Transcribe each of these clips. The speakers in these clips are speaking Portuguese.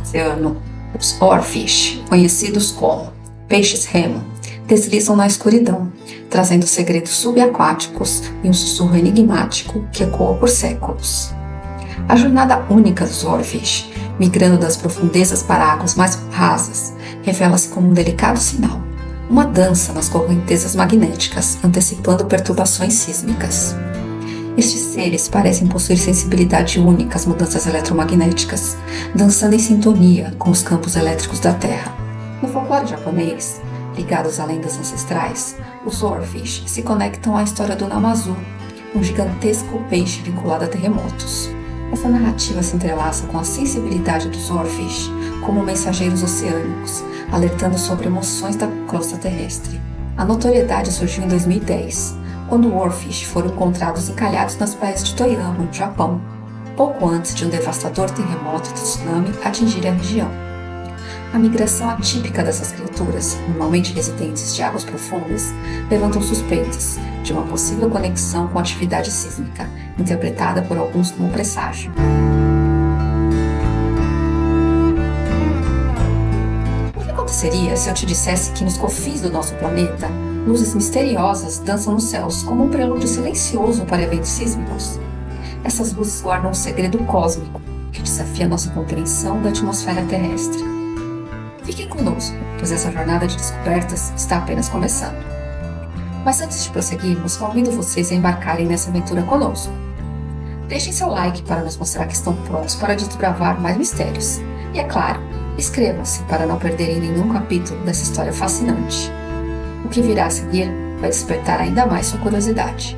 oceano, os oarfish, conhecidos como peixes-remo, deslizam na escuridão, trazendo segredos subaquáticos e um sussurro enigmático que ecoa por séculos. A jornada única dos oarfish, migrando das profundezas para águas mais rasas, revela-se como um delicado sinal, uma dança nas correntezas magnéticas, antecipando perturbações sísmicas. Estes seres parecem possuir sensibilidade única às mudanças eletromagnéticas, dançando em sintonia com os campos elétricos da Terra. No folclore japonês, ligados a lendas ancestrais, os oarfish se conectam à história do Namazu, um gigantesco peixe vinculado a terremotos. Essa narrativa se entrelaça com a sensibilidade dos oarfish como mensageiros oceânicos, alertando sobre emoções da crosta terrestre. A notoriedade surgiu em 2010, quando oarfish foram encontrados encalhados nas praias de Toyama, no Japão, pouco antes de um devastador terremoto e tsunami atingir a região. A migração atípica dessas criaturas, normalmente residentes de águas profundas, levantam suspeitas de uma possível conexão com a atividade sísmica, interpretada por alguns como presságio. O que aconteceria se eu te dissesse que nos confins do nosso planeta, luzes misteriosas dançam nos céus como um prelúdio silencioso para eventos sísmicos? Essas luzes guardam um segredo cósmico que desafia nossa compreensão da atmosfera terrestre. Fiquem conosco, pois essa jornada de descobertas está apenas começando. Mas antes de prosseguirmos, convido vocês a embarcarem nessa aventura conosco. Deixem seu like para nos mostrar que estão prontos para desbravar mais mistérios. E é claro, inscrevam-se para não perderem nenhum capítulo dessa história fascinante. O que virá a seguir vai despertar ainda mais sua curiosidade.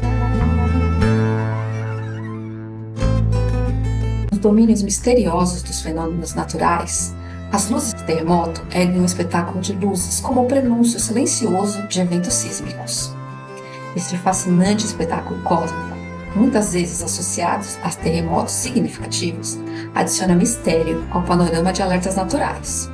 Nos domínios misteriosos dos fenômenos naturais, as luzes do terremoto erguem um espetáculo de luzes como o prenúncio silencioso de eventos sísmicos. Este fascinante espetáculo cósmico, muitas vezes associado a terremotos significativos, adiciona mistério ao panorama de alertas naturais.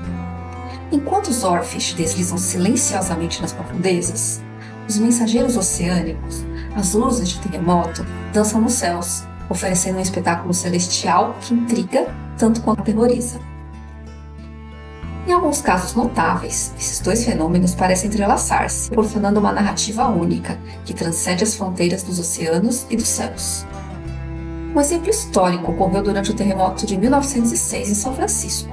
Enquanto os oarfish deslizam silenciosamente nas profundezas, os mensageiros oceânicos, as luzes de terremoto, dançam nos céus, oferecendo um espetáculo celestial que intriga tanto quanto aterroriza. Em alguns casos notáveis, esses dois fenômenos parecem entrelaçar-se, proporcionando uma narrativa única que transcende as fronteiras dos oceanos e dos céus. Um exemplo histórico ocorreu durante o terremoto de 1906 em São Francisco.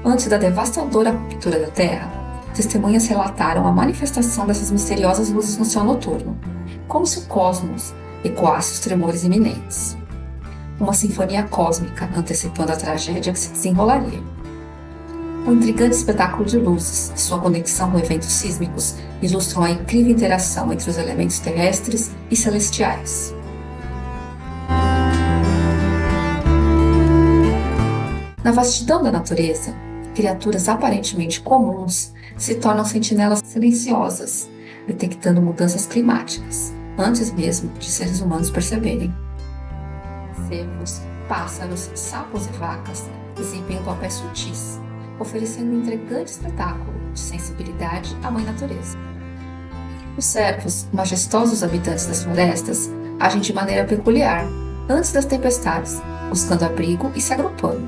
Antes da devastadora ruptura da Terra, testemunhas relataram a manifestação dessas misteriosas luzes no céu noturno, como se o cosmos ecoasse os tremores iminentes. Uma sinfonia cósmica antecipando a tragédia que se desenrolaria. O intrigante espetáculo de luzes e sua conexão com eventos sísmicos ilustram a incrível interação entre os elementos terrestres e celestiais. Na vastidão da natureza, criaturas aparentemente comuns se tornam sentinelas silenciosas, detectando mudanças climáticas, antes mesmo de seres humanos perceberem. Cervos, pássaros, sapos e vacas desempenham papéis sutis, oferecendo um intrigante espetáculo de sensibilidade à mãe natureza. Os cervos, majestosos habitantes das florestas, agem de maneira peculiar, antes das tempestades, buscando abrigo e se agrupando.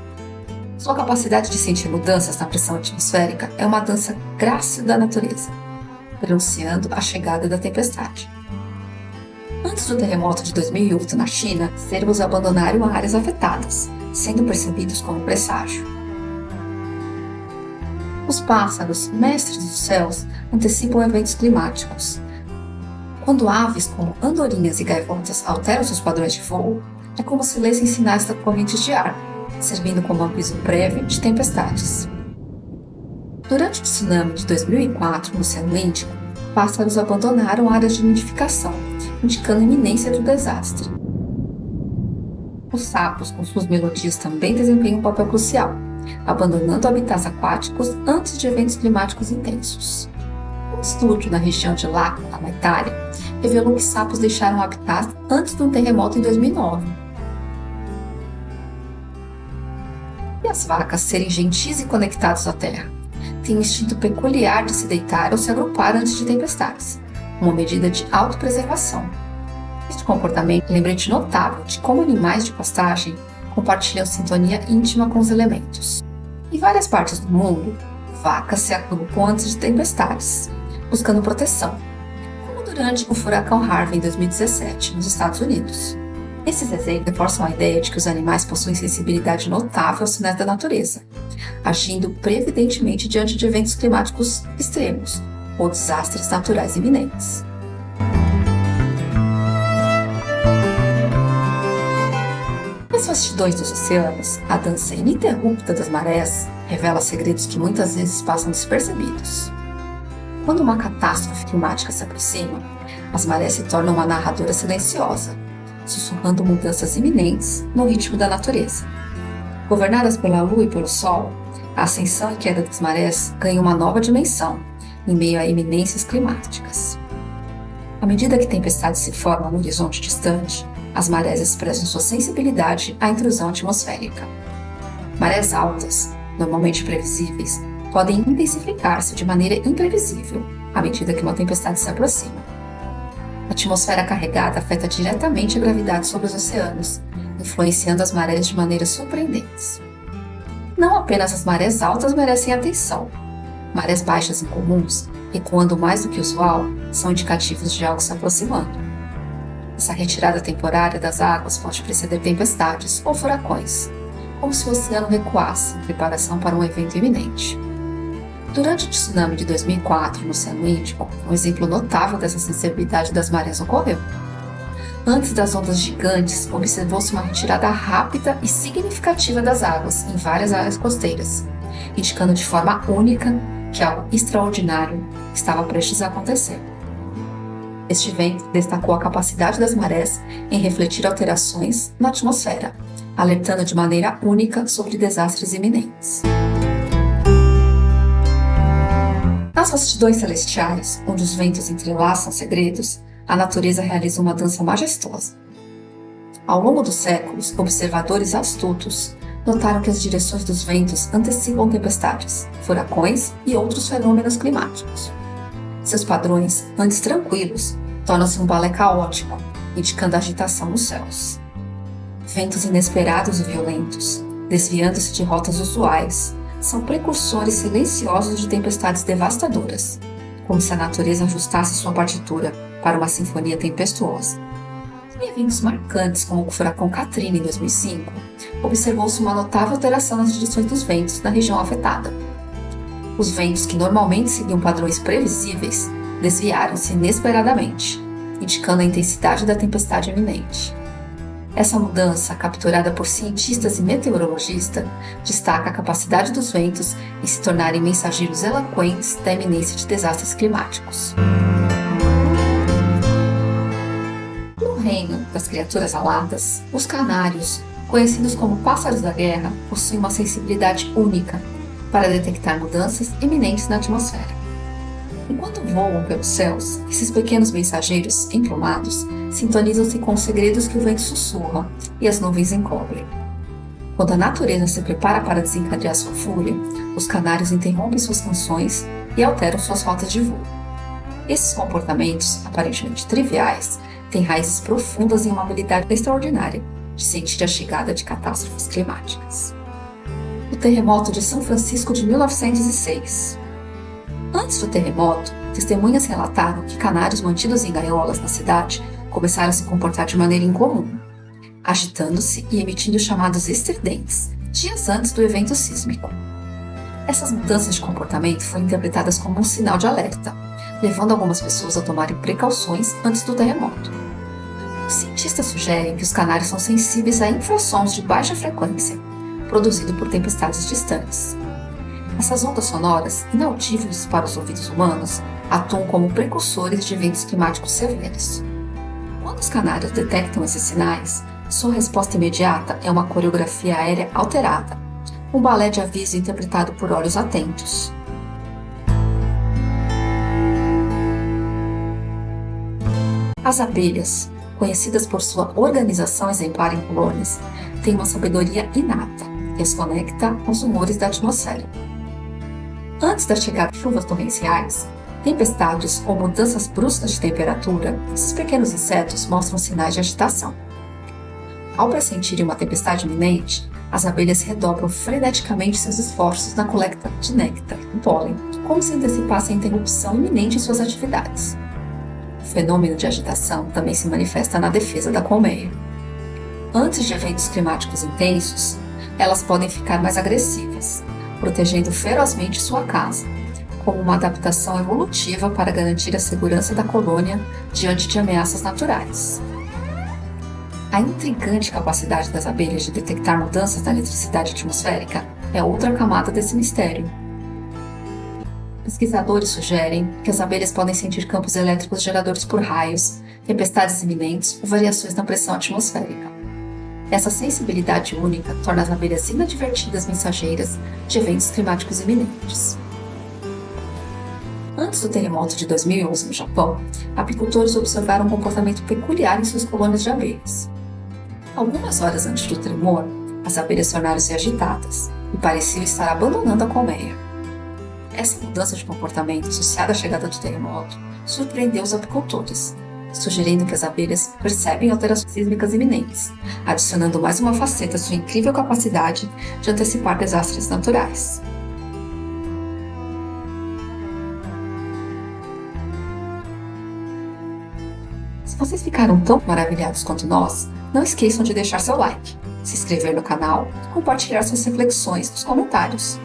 Sua capacidade de sentir mudanças na pressão atmosférica é uma dança grácil da natureza, prenunciando a chegada da tempestade. Antes do terremoto de 2008 na China, cervos abandonaram áreas afetadas, sendo percebidos como presságio. Os pássaros, mestres dos céus, antecipam eventos climáticos. Quando aves como andorinhas e gaivotas alteram seus padrões de voo, é como se lessem sinais da correntes de ar, servindo como aviso prévio de tempestades. Durante o tsunami de 2004 no Oceano Índico, pássaros abandonaram áreas de nidificação, indicando a iminência do desastre. Os sapos, com suas melodias, também desempenham um papel crucial, abandonando habitats aquáticos antes de eventos climáticos intensos. Um estudo na região de L'Aquila, na Itália, revelou que sapos deixaram o habitat antes de um terremoto em 2009. E as vacas, serem gentis e conectadas à terra, têm um instinto peculiar de se deitar ou se agrupar antes de tempestades, uma medida de autopreservação. Este comportamento é lembrete notável de como animais de pastagem compartilham sintonia íntima com os elementos. Em Em várias partes do mundo, vacas se agrupam antes de tempestades, buscando proteção, como durante o furacão Harvey em 2017, nos Estados Unidos. Esses exemplos reforçam a ideia de que os animais possuem sensibilidade notável aos sinais da natureza, agindo previdentemente diante de eventos climáticos extremos ou desastres naturais iminentes. Nas vastidões dos oceanos, a dança ininterrupta das marés revela segredos que muitas vezes passam despercebidos. Quando uma catástrofe climática se aproxima, as marés se tornam uma narradora silenciosa, sussurrando mudanças iminentes no ritmo da natureza. Governadas pela Lua e pelo Sol, a ascensão e queda das marés ganha uma nova dimensão em meio a iminências climáticas. À medida que tempestades se formam no horizonte distante, as marés expressam sua sensibilidade à intrusão atmosférica. Marés altas, normalmente previsíveis, podem intensificar-se de maneira imprevisível à medida que uma tempestade se aproxima. A atmosfera carregada afeta diretamente a gravidade sobre os oceanos, influenciando as marés de maneiras surpreendentes. Não apenas as marés altas merecem atenção. Marés baixas incomuns, recuando mais do que o usual, são indicativos de algo se aproximando. Essa retirada temporária das águas pode preceder tempestades ou furacões, como se o oceano recuasse em preparação para um evento iminente. Durante o tsunami de 2004 no Oceano Índico, um exemplo notável dessa sensibilidade das marés ocorreu. Antes das ondas gigantes, observou-se uma retirada rápida e significativa das águas em várias áreas costeiras, indicando de forma única que algo extraordinário estava prestes a acontecer. Este evento destacou a capacidade das marés em refletir alterações na atmosfera, alertando de maneira única sobre desastres iminentes. Nas vastidões celestiais, onde os ventos entrelaçam segredos, a natureza realiza uma dança majestosa. Ao longo dos séculos, observadores astutos notaram que as direções dos ventos antecipam tempestades, furacões e outros fenômenos climáticos. Seus padrões, antes tranquilos, tornam-se um balé caótico, indicando agitação nos céus. Ventos inesperados e violentos, desviando-se de rotas usuais, são precursores silenciosos de tempestades devastadoras, como se a natureza ajustasse sua partitura para uma sinfonia tempestuosa. Em eventos marcantes como o furacão Katrina em 2005, observou-se uma notável alteração nas direções dos ventos na região afetada. Os ventos, que normalmente seguiam padrões previsíveis, desviaram-se inesperadamente, indicando a intensidade da tempestade iminente. Essa mudança, capturada por cientistas e meteorologistas, destaca a capacidade dos ventos em se tornarem mensageiros eloquentes da iminência de desastres climáticos. No reino das criaturas aladas, os canários, conhecidos como pássaros da guerra, possuem uma sensibilidade única para detectar mudanças iminentes na atmosfera. Enquanto voam pelos céus, esses pequenos mensageiros emplumados sintonizam-se com os segredos que o vento sussurra e as nuvens encobrem. Quando a natureza se prepara para desencadear sua fúria, os canários interrompem suas canções e alteram suas rotas de voo. Esses comportamentos, aparentemente triviais, têm raízes profundas em uma habilidade extraordinária de sentir a chegada de catástrofes climáticas. O terremoto de São Francisco de 1906. Antes do terremoto, testemunhas relataram que canários mantidos em gaiolas na cidade começaram a se comportar de maneira incomum, agitando-se e emitindo chamados estridentes, dias antes do evento sísmico. Essas mudanças de comportamento foram interpretadas como um sinal de alerta, levando algumas pessoas a tomarem precauções antes do terremoto. Os cientistas sugerem que os canários são sensíveis a infrassons de baixa frequência, produzidos por tempestades distantes. Essas ondas sonoras, inaudíveis para os ouvidos humanos, atuam como precursores de eventos climáticos severos. Quando os canários detectam esses sinais, sua resposta imediata é uma coreografia aérea alterada, um balé de aviso interpretado por olhos atentos. As abelhas, conhecidas por sua organização exemplar em colônias, têm uma sabedoria inata que as conecta aos humores da atmosfera. Antes da chegada de chuvas torrenciais, tempestades ou mudanças bruscas de temperatura, esses pequenos insetos mostram sinais de agitação. Ao pressentirem uma tempestade iminente, As abelhas redobram freneticamente seus esforços na coleta de néctar e pólen, como se antecipassem a interrupção iminente em suas atividades. O fenômeno de agitação também se manifesta na defesa da colmeia. Antes de eventos climáticos intensos, elas podem ficar mais agressivas, protegendo ferozmente sua casa, como uma adaptação evolutiva para garantir a segurança da colônia diante de ameaças naturais. A intrigante capacidade das abelhas de detectar mudanças na eletricidade atmosférica é outra camada desse mistério. Pesquisadores sugerem que as abelhas podem sentir campos elétricos geradores por raios, tempestades iminentes ou variações na pressão atmosférica. Essa sensibilidade única torna as abelhas inadvertidas mensageiras de eventos climáticos iminentes. Antes do terremoto de 2011 no Japão, apicultores observaram um comportamento peculiar em suas colônias de abelhas. Algumas horas antes do tremor, as abelhas tornaram-se agitadas e pareciam estar abandonando a colmeia. Essa mudança de comportamento associada à chegada do terremoto surpreendeu os apicultores, sugerindo que as abelhas percebem alterações sísmicas iminentes, adicionando mais uma faceta à sua incrível capacidade de antecipar desastres naturais. Se vocês ficaram tão maravilhados quanto nós, não esqueçam de deixar seu like, se inscrever no canal e compartilhar suas reflexões nos comentários.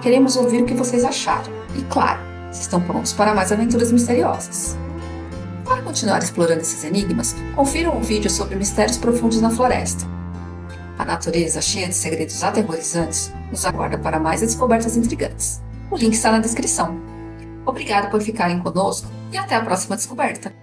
Queremos ouvir o que vocês acharam e, claro, se estão prontos para mais aventuras misteriosas. Para continuar explorando esses enigmas, confiram um vídeo sobre mistérios profundos na floresta. A natureza, cheia de segredos aterrorizantes, nos aguarda para mais descobertas intrigantes. O link está na descrição. Obrigado por ficarem conosco e até a próxima descoberta!